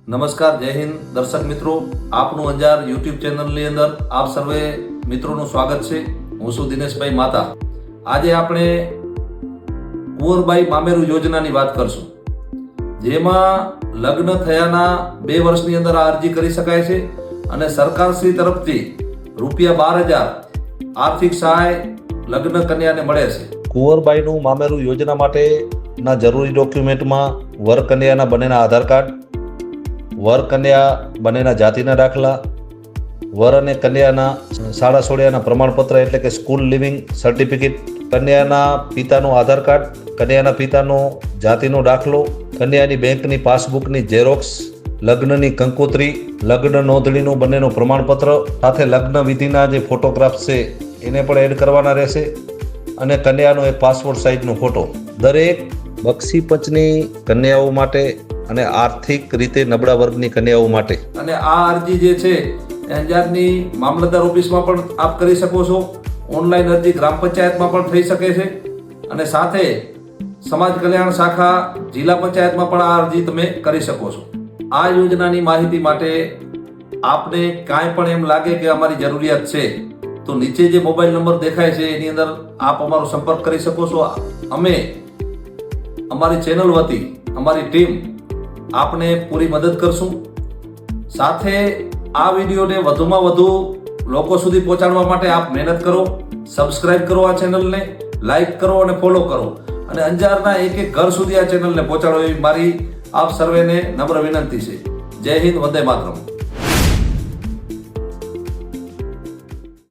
નમસ્કાર, જય હિન્દ દર્શક મિત્રો, આપનું અંજાર યુટ્યુબ ચેનલની અંદર આપ સર્વે મિત્રોનું સ્વાગત છે. હું છું દિનેશભાઈ માતા. આજે આપણે કુંવરબાઈ મામેરુ યોજનાની વાત કરશું, જેમાં લગ્ન થયાના 2 વર્ષની અંદર આ અરજી કરી શકાય છે અને સરકારશ્રી તરફથી ₹12,000 આર્થિક સહાય લગ્ન કન્યાને મળે છે. કુંવરબાઈનું મામેરુ યોજના માટેના જરૂરી ડોક્યુમેન્ટમાં વર કન્યાના બંનેના આધાર કાર્ડ, વર કન્યા બંનેના જાતિના દાખલા, વર અને કન્યાના શાળા છોડ્યાના પ્રમાણપત્ર એટલે કે સ્કૂલ લિવિંગ સર્ટિફિકેટ, કન્યાના પિતાનું આધાર કાર્ડ, કન્યાના પિતાનો જાતિનો દાખલો, કન્યાની બેંકની પાસબુકની ઝેરોક્સ, લગ્નની કંકોત્રી, લગ્ન નોંધણીનું બંનેનું પ્રમાણપત્ર સાથે લગ્ન વિધિના જે ફોટોગ્રાફ્સ છે એને પણ એડ કરવાના રહેશે અને કન્યાનો એક પાસપોર્ટ સાઇઝનો ફોટો. દરેક બક્ષી પંચની કન્યાઓ માટે અને આર્થિક રીતે નબળા વર્ગની કન્યાઓ માટે. અને આ અરજી જે છે અંજારની મામલતદાર ઓફિસમાં પણ આપ કરી શકો છો. ઓનલાઈન અરજી ગ્રામ પંચાયતમાં પણ થઈ શકે છે અને સાથે સમાજ કલ્યાણ શાખા જિલ્લા પંચાયતમાં પણ આ અરજી તમે કરી શકો છો. આ યોજનાની માહિતી માટે આપને કાંઈ પણ એમ લાગે કે અમારી જરૂરિયાત છે તો નીચે જે મોબાઈલ નંબર દેખાય છે એની અંદર આપ અમારો સંપર્ક કરી શકો છો. અમે અમારી ચેનલ વતી અમારી ટીમ આપને પૂરી મદદ કરશું. સાથે આ વિડીયોને વધુમાં વધુ લોકો સુધી પહોંચાડવા માટે આપ મહેનત કરો, સબસ્ક્રાઇબ કરો, આ ચેનલને લાઈક કરો અને ફોલો કરો અને અંજારના એક ઘર સુધી આ ચેનલને પહોંચાડો એવી મારી આપ સર્વેને નમ્ર વિનંતી છે. જય હિન્દ, વંદે માતરમ.